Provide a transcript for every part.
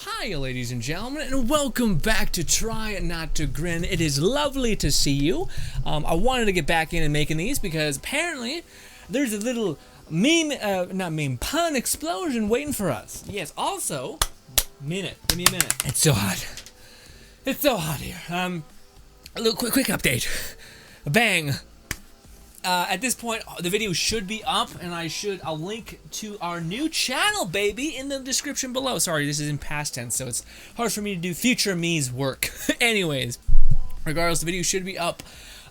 Hi, ladies and gentlemen, and welcome back to Try Not to Grin. It is lovely to see you. I wanted to get back in and making these because apparently there's a little pun explosion waiting for us. Yes, also, give me a minute. It's so hot. It's so hot here. A little quick update. Bang. At this point, the video should be up, and I'll link to our new channel, baby, in the description below. Sorry, this is in past tense, so it's hard for me to do future me's work. Anyways, regardless, the video should be up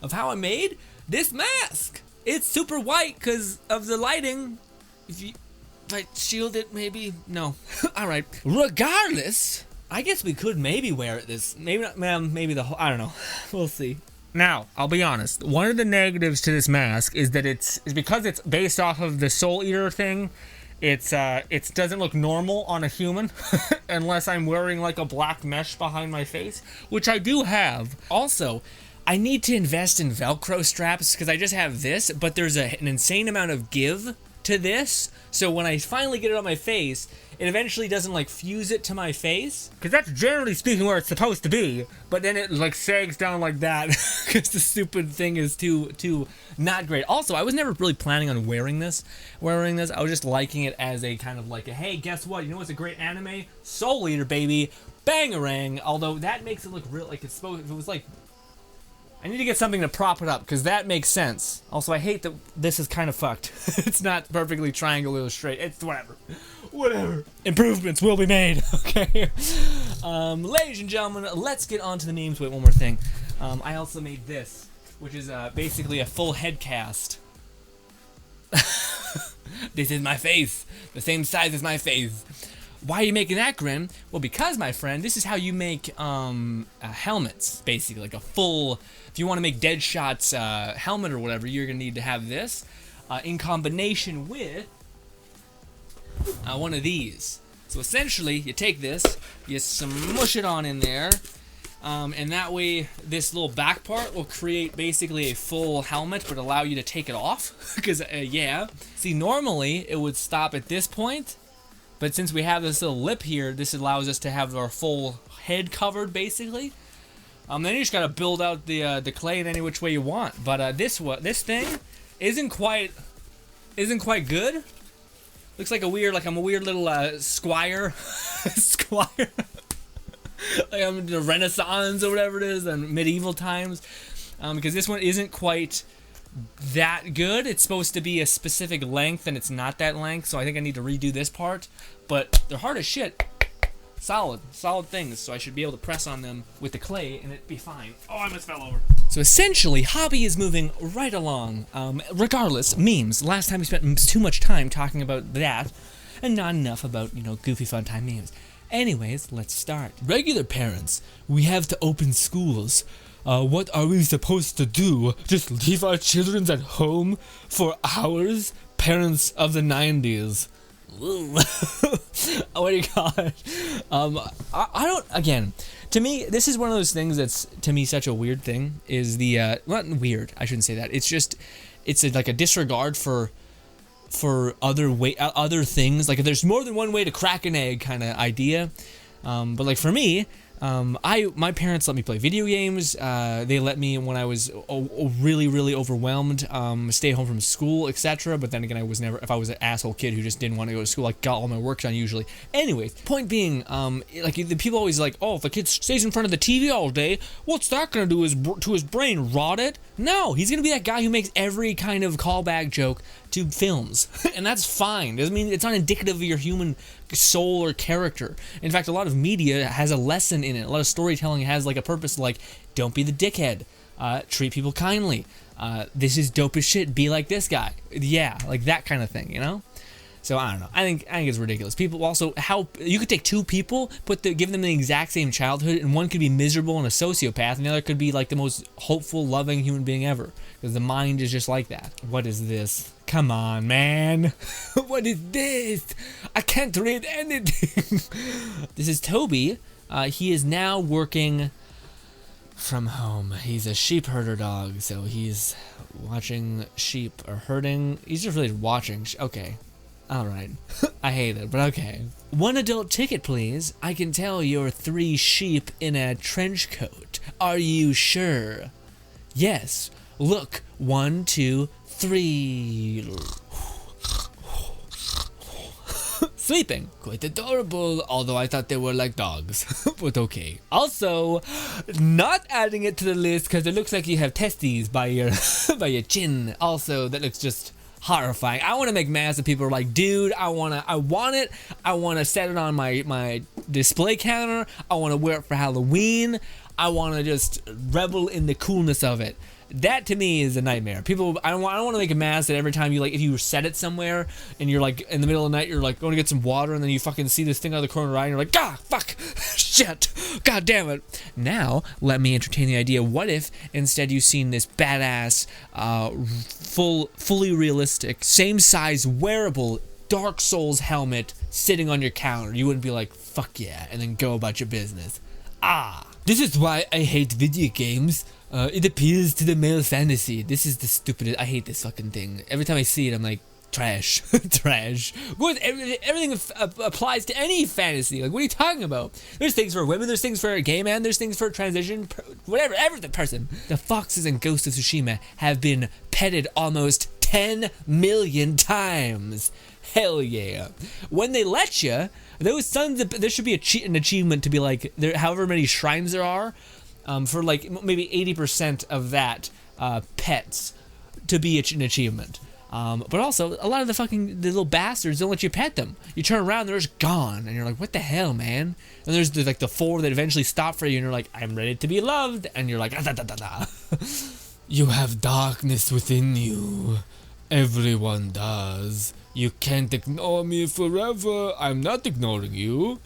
of how I made this mask. It's super white because of the lighting. If I shield it, maybe? No. Alright. Regardless, I guess we could maybe wear it this. Maybe not, maybe the whole, I don't know. We'll see. Now, I'll be honest, one of the negatives to this mask is that it's because it's based off of the Soul Eater thing, it doesn't look normal on a human unless I'm wearing like a black mesh behind my face, which I do have. Also, I need to invest in Velcro straps because I just have this, but there's an insane amount of give to this, so when I finally get it on my face, it eventually doesn't like fuse it to my face, because that's generally speaking where it's supposed to be, but then it like sags down like that because the stupid thing is too not great. Also, I was never really planning on wearing this. I was just liking it as a kind of like a, hey, guess what, you know what's a great anime? Soul Eater, baby. Bangarang. Although that makes it look real, like it's supposed, if it was like, I need to get something to prop it up, because that makes sense. Also, I hate that this is kind of fucked. It's not perfectly triangular or straight. It's whatever. Whatever. Improvements will be made, okay? Ladies and gentlemen, let's get on to the memes. Wait, one more thing. I also made this, which is basically a full head cast. This is my face. The same size as my face. Why are you making that, Grinn? Well, because, my friend, this is how you make helmets, basically. Like a full, if you want to make Deadshot's helmet or whatever, you're going to need to have this in combination with one of these. So essentially, you take this, you smush it on in there, and that way this little back part will create basically a full helmet, but allow you to take it off. Because, yeah. See, normally it would stop at this point. But since we have this little lip here, this allows us to have our full head covered, basically. Then you just gotta build out the clay in any which way you want. But this thing isn't quite good. Looks like I'm a weird little squire, squire. Like I'm in the Renaissance or whatever it is, and medieval times. Because this one isn't quite that good. It's supposed to be a specific length, and it's not that length, so I think I need to redo this part. But they're hard as shit. Solid things, so I should be able to press on them with the clay and it'd be fine. Oh, I almost fell over. So essentially, hobby is moving right along. Regardless, memes. Last time we spent too much time talking about that, and not enough about, you know, goofy fun time memes. Anyways, let's start. Regular parents, we have to open schools. What are we supposed to do? Just leave our children at home for hours? Parents of the 90s. Oh my god. I don't, again, to me, this is one of those things that's, to me, such a weird thing, is the, not weird, I shouldn't say that, it's just, like a disregard for other things, like if there's more than one way to crack an egg kind of idea, but like for me, my parents let me play video games. They let me, when I was really overwhelmed, stay home from school, etc. But then again, I was never, if I was an asshole kid who just didn't want to go to school, I got all my work done usually. Anyways, point being, like the people always like, oh, if a kid stays in front of the TV all day, what's that gonna do to his brain? Rot it? No, he's gonna be that guy who makes every kind of callback joke to films, and that's fine. Doesn't mean it's not indicative of your human soul or character. In fact, a lot of media has a lesson in it. A lot of storytelling has like a purpose, like don't be the dickhead, treat people kindly, this is dope as shit, be like this guy, yeah, like that kind of thing, you know. So I don't know. I think it's ridiculous. People also, how you could take two people, give them the exact same childhood, and one could be miserable and a sociopath, and the other could be like the most hopeful, loving human being ever. Because the mind is just like that. What is this? Come on, man. What is this? I can't read anything. This is Toby. He is now working from home. He's a sheep herder dog, so he's watching sheep or herding. He's just really watching. Okay. Alright. I hate it, but okay. 1 adult ticket, please. I can tell you're 3 sheep in a trench coat. Are you sure? Yes. Look. 1, 2, 3. Sleeping. Quite adorable, although I thought they were like dogs. But okay. Also, not adding it to the list because it looks like you have testes by your by your chin. Also, that looks just horrifying. I want to make masks and people are like, dude, I want it. I want to set it on my display counter. I want to wear it for Halloween. I want to just revel in the coolness of it. That to me is a nightmare. People, I don't want to make a mask that every time you like, if you set it somewhere and you're like in the middle of the night, you're like going to get some water and then you fucking see this thing out of the corner of your eye and you're like, ah, fuck, shit, god damn it. Now, let me entertain the idea. What if instead you've seen this badass, fully realistic, same size, wearable Dark Souls helmet sitting on your counter? You wouldn't be like, fuck yeah, and then go about your business. Ah, this is why I hate video games. It appeals to the male fantasy. This is the stupidest. I hate this fucking thing. Every time I see it, I'm like, trash, trash. Everything applies to any fantasy. Like, what are you talking about? There's things for women. There's things for a gay man. There's things for transition. Whatever. Every person. The foxes in Ghost of Tsushima have been petted almost 10 million times. Hell yeah. When they let you, those sons. There should be an achievement to be like, there, however many shrines there are. For like maybe 80% of that pets to be an achievement. But also, a lot of the little bastards don't let you pet them. You turn around, they're just gone, and you're like, what the hell, man? And there's like the 4 that eventually stop for you, and you're like, I'm ready to be loved, and you're like, da da da da. You have darkness within you. Everyone does. You can't ignore me forever. I'm not ignoring you.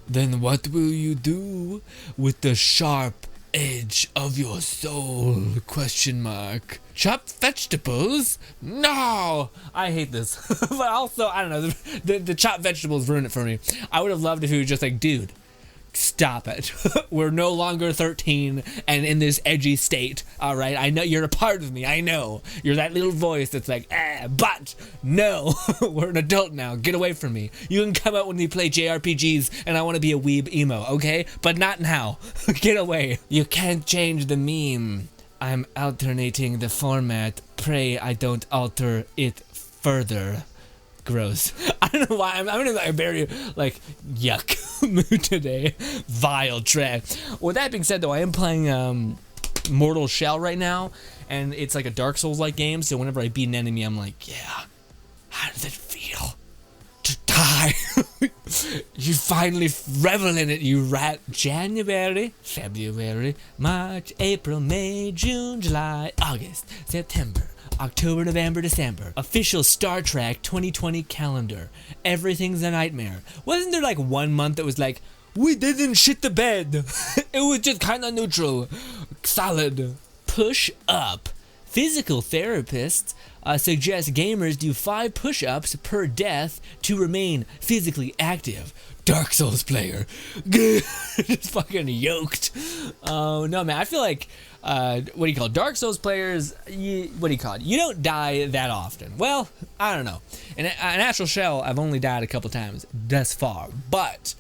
Then what will you do with the sharp edge of your soul? Question mark. Chop vegetables? No! I hate this. But also, I don't know, the chopped vegetables ruin it for me. I would have loved if he was just like, dude, stop it. We're no longer 13 and in this edgy state, alright? I know you're a part of me, I know. You're that little voice that's like, but no, we're an adult now, get away from me. You can come out when we play JRPGs and I want to be a weeb emo, okay? But not now. Get away. You can't change the meme. I'm alternating the format. Pray I don't alter it further. Gross. I don't know why I'm in a very like yuck mood today. Vile trash. With that being said, though, I am playing Mortal Shell right now, and it's like a Dark Souls like game. So whenever I beat an enemy, I'm like, yeah, how does it feel to die? You finally revel in it, you rat. January, February, March, April, May, June, July, August, September, October, November, December. Official Star Trek 2020 calendar. Everything's a nightmare. Wasn't there like 1 month that was like, we didn't shit the bed? It was just kind of neutral. Solid. Push up. Physical therapists suggest gamers do 5 push-ups per death to remain physically active. Dark Souls player. Just fucking yoked. Oh, no, man. I feel like, what do you call it? Dark Souls players, what do you call it? You don't die that often. Well, I don't know. In Astral Shell, I've only died a couple times thus far. But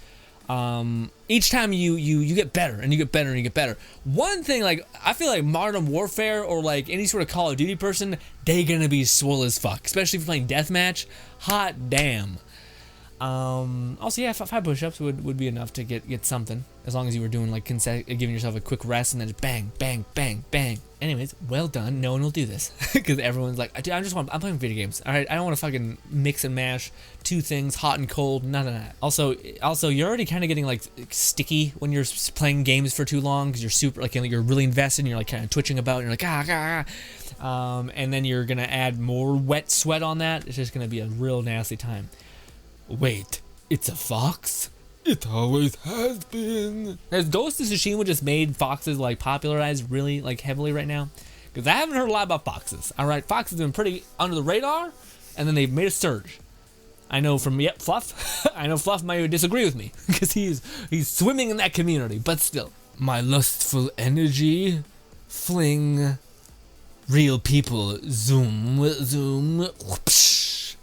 each time you get better and you get better and you get better. One thing, like, I feel like Modern Warfare or like any sort of Call of Duty person, they gonna be swole as fuck, especially if you're playing deathmatch. Hot damn. Also, yeah, 5 push-ups would be enough to get something, as long as you were doing like giving yourself a quick rest and then just bang, bang, bang, bang. Anyways, well done. No one will do this because everyone's like, dude, I'm playing video games. All right, I don't want to fucking mix and mash 2 things, hot and cold. None of that. Also, you're already kind of getting like sticky when you're playing games for too long because you're super like you're really invested and you're like kind of twitching about and you're like and then you're gonna add more wet sweat on that. It's just gonna be a real nasty time. Wait, it's a fox? It always has been. Has Ghost of Tsushima just made foxes like popularized really like heavily right now? Because I haven't heard a lot about foxes. All right, foxes have been pretty under the radar, and then they've made a surge. I know from Fluff. I know Fluff might disagree with me because he's swimming in that community, but still. My lustful energy, fling, real people, zoom, zoom, whoopsh.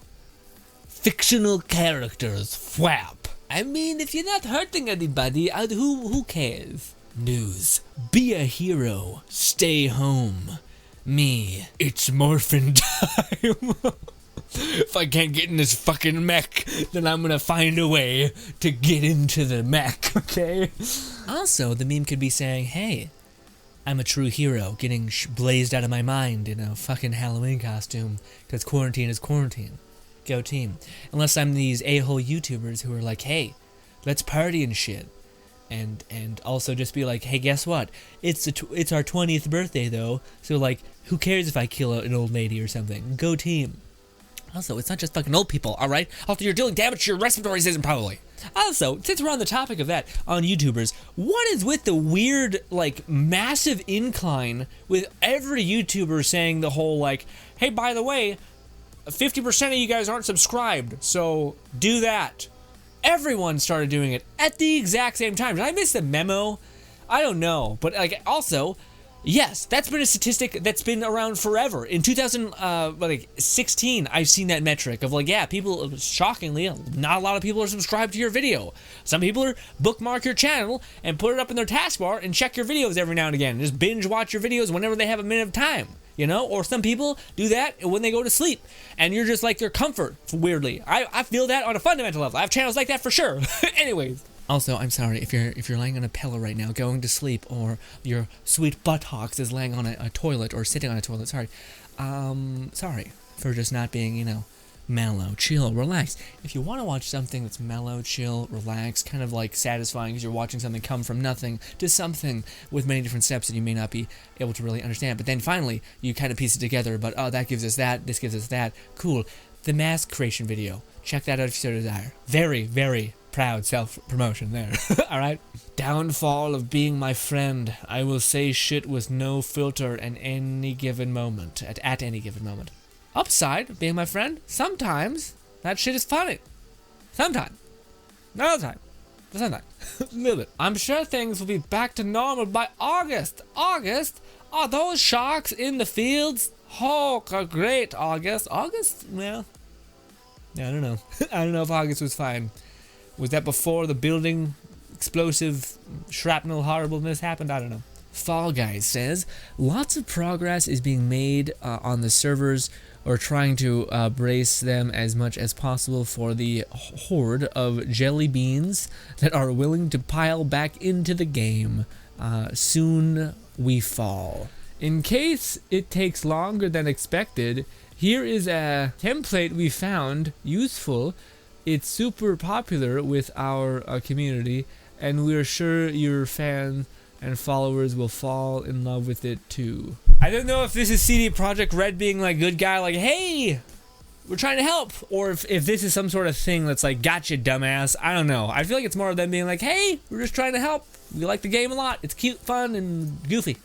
fictional characters. Fwap. I mean, if you're not hurting anybody, who cares? News. Be a hero. Stay home. Me. It's morphin' time. If I can't get in this fucking mech, then I'm gonna find a way to get into the mech, okay? Also, the meme could be saying, hey, I'm a true hero, getting blazed out of my mind in a fucking Halloween costume, because quarantine is quarantine. Go team. Unless I'm these a-hole YouTubers who are like, hey, let's party and shit. And also just be like, hey, guess what? It's our 20th birthday, though, so, like, who cares if I kill an old lady or something? Go team. Also, it's not just fucking old people, alright? Also, you're dealing damage to your respiratory system, probably. Also, since we're on the topic of that, on YouTubers, what is with the weird, like, massive incline with every YouTuber saying the whole, like, hey, by the way, 50% of you guys aren't subscribed, so do that. Everyone started doing it at the exact same time. Did I miss the memo? I don't know, but, like, also... yes, that's been a statistic that's been around forever. In 2016, I've seen that metric of like, yeah, people, shockingly, not a lot of people are subscribed to your video. Some people are bookmark your channel and put it up in their taskbar and check your videos every now and again. Just binge watch your videos whenever they have a minute of time, you know? Or some people do that when they go to sleep and you're just like their comfort, weirdly. I feel that on a fundamental level. I have channels like that for sure. Anyways. Also, I'm sorry if you're laying on a pillow right now, going to sleep, or your sweet buttocks is laying on a toilet or sitting on a toilet. Sorry, sorry for just not being, you know, mellow, chill, relax. If you want to watch something that's mellow, chill, relaxed, kind of like satisfying, because you're watching something come from nothing to something with many different steps that you may not be able to really understand. But then finally, you kind of piece it together. But oh, that gives us that. This gives us that. Cool. The mask creation video. Check that out if you so desire. Very, very proud self-promotion there. Alright? Downfall of being my friend. I will say shit with no filter at any given moment. At any given moment. Upside, being my friend, sometimes that shit is funny. Sometimes. Not all the time. But sometimes. A little bit. I'm sure things will be back to normal by August. August? Are those sharks in the fields? Oh, great, August. August? Well, I don't know. I don't know if August was fine. Was that before the building explosive shrapnel horribleness happened? I don't know. Fall Guys says, lots of progress is being made on the servers, or trying to brace them as much as possible for the horde of jelly beans that are willing to pile back into the game. Soon we fall. In case it takes longer than expected, here is a template we found useful. It's super popular with our community, and we're sure your fans and followers will fall in love with it too. I don't know if this is CD Projekt Red being like good guy, like, hey, we're trying to help, or if this is some sort of thing that's like, gotcha, dumbass. I don't know. I feel like it's more of them being like, hey, we're just trying to help. We like the game a lot. It's cute, fun, and goofy.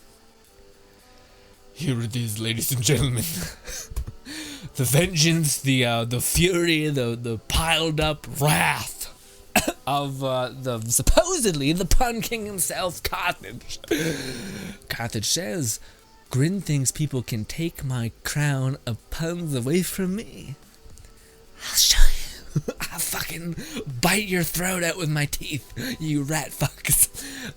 Here it is, ladies and gentlemen. The vengeance, the fury, the piled up wrath of the supposedly the Pun King himself, Carthage. Carthage says, Grinn thinks people can take my crown of puns away from me. I'll show you. I'll fucking bite your throat out with my teeth, you rat fucks.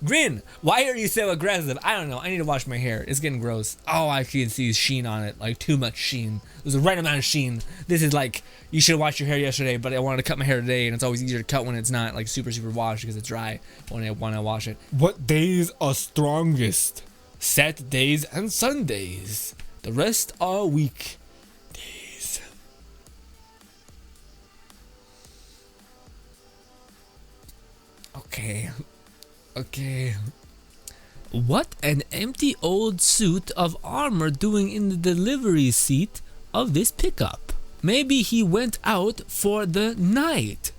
Grinn, why are you so aggressive? I don't know. I need to wash my hair. It's getting gross. Oh, I can see sheen on it. Like, too much sheen. There's the right amount of sheen. This is like, you should have washed your hair yesterday, but I wanted to cut my hair today, and it's always easier to cut when it's not, like, super washed because it's dry when I wash it. What days are strongest? Saturdays and Sundays. The rest are week days. Okay. What an empty old suit of armor doing in the delivery seat of this pickup? Maybe he went out for the night.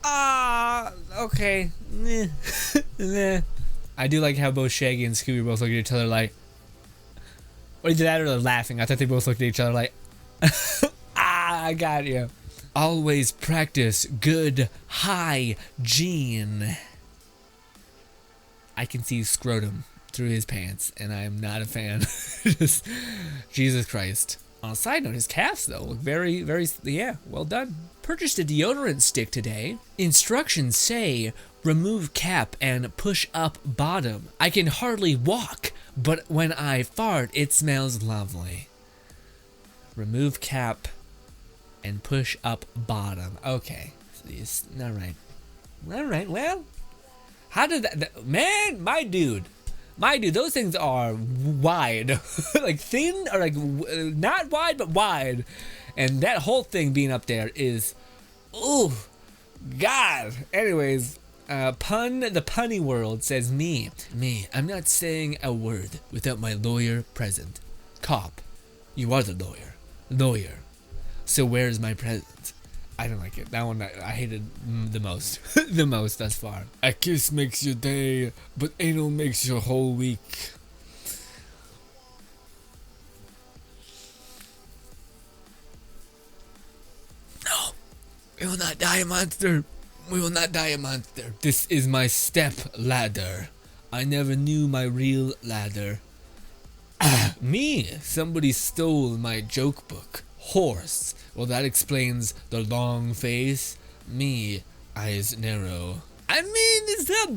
Okay. Nah. I do like how both Shaggy and Scooby both look at each other like... Or either that or they're laughing. I thought they both looked at each other like... I got you. Always practice good hygiene. I can see scrotum through his pants, and I am not a fan. Just, Jesus Christ. On a side note, his calves though look very, very, yeah, well done. Purchased a deodorant stick today. Instructions say remove cap and push up bottom. I can hardly walk, but when I fart, it smells lovely. Remove cap and push up bottom. Okay, all right. All right, well, how did that man, my dude, those things are wide. Like thin, or like not wide, but wide. And that whole thing being up there is, ooh, God. Anyways, the punny world says me, I'm not saying a word without my lawyer present. Cop, you are the lawyer. So where's my present? I don't like it. That one I hated the most. The most thus far. A kiss makes your day, but anal makes your whole week. No. We will not die a monster. We will not die a monster. This is my step ladder. I never knew my real ladder. Me. Somebody stole my joke book. Horse. Well, that explains the long face. Me, eyes narrow. I mean, it's not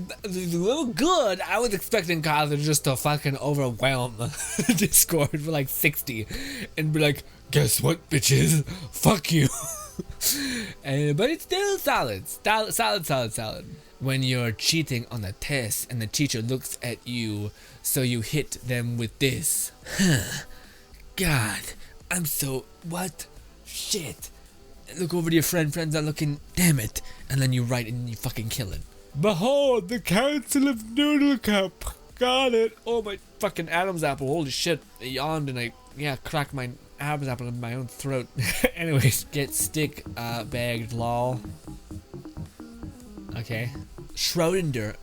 good. I was expecting Kyler just to fucking overwhelm Discord for like 60 and be like, guess what, bitches? Fuck you. But it's still solid. Solid. When you're cheating on the test and the teacher looks at you, so you hit them with this. God, I'm so... What? Shit. Look over to your friend's not looking, damn it. And then you write and you fucking kill it. Behold, the Council of Noodle Cup. Got it. Oh, my fucking Adam's apple. Holy shit. I yawned and I, cracked my Adam's apple in my own throat. Anyways, get stick bagged, lol. Okay. Schrodinger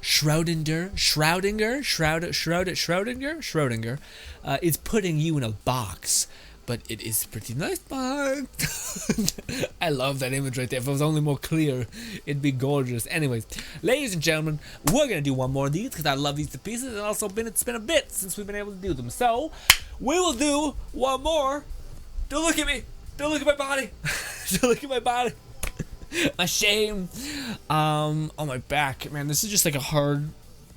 is putting you in a box. But it is pretty nice box. I love that image right there. If it was only more clear, it'd be gorgeous. Anyways, ladies and gentlemen, we're gonna do one more of these because I love these to pieces, and also it's been a bit since we've been able to do them. So we will do one more. Don't look at me. Don't look at my body. Don't look at my body. My shame. On my back, man. This is just like a hard.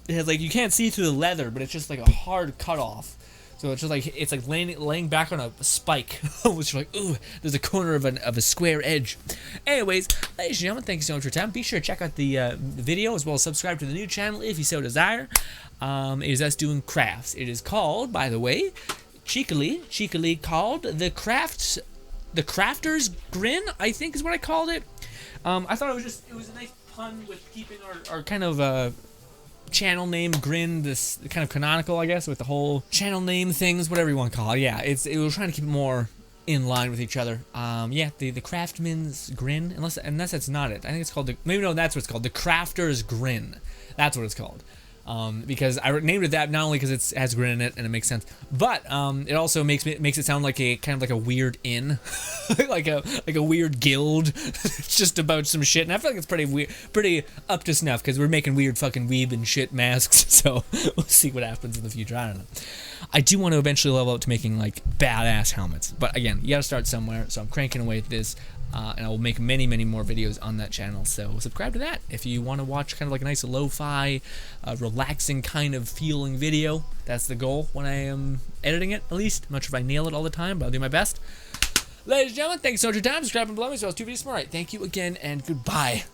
It has like you can't see through the leather, but it's just like a hard cutoff. So it's just like laying back on a spike, which like ooh, there's a corner of a square edge. Anyways, ladies and gentlemen, thank you so much for your time. Be sure to check out the video as well as subscribe to the new channel if you so desire. It is us doing crafts. It is called, by the way, cheekily called the Crafter's Grinn, I think is what I called it. I thought it was a nice pun with keeping our kind of channel name Grinn, this kind of canonical, I guess, with the whole channel name things, whatever you want to call it. Yeah, it was trying to keep it more in line with each other. The Craftsman's Grinn, unless that's not it. I think it's called that's what it's called. The Crafter's Grinn. That's what it's called. Because I named it that not only because it has Grinn in it and it makes sense, but it also makes it sound like a kind of like a weird inn, like a weird guild. It's just about some shit, and I feel like it's pretty up to snuff because we're making weird fucking weeb and shit masks. So we'll see what happens in the future. I don't know. I do want to eventually level up to making like badass helmets, but again, you gotta start somewhere. So I'm cranking away at this. And I will make many more videos on that channel, so subscribe to that if you want to watch kind of like a nice lo-fi, relaxing kind of feeling video. That's the goal when I am editing it, at least. I'm not sure if I nail it all the time, but I'll do my best. Ladies and gentlemen, thanks so much for your time. Subscribe and below me so I was 2 videos tomorrow. Thank you again, and goodbye.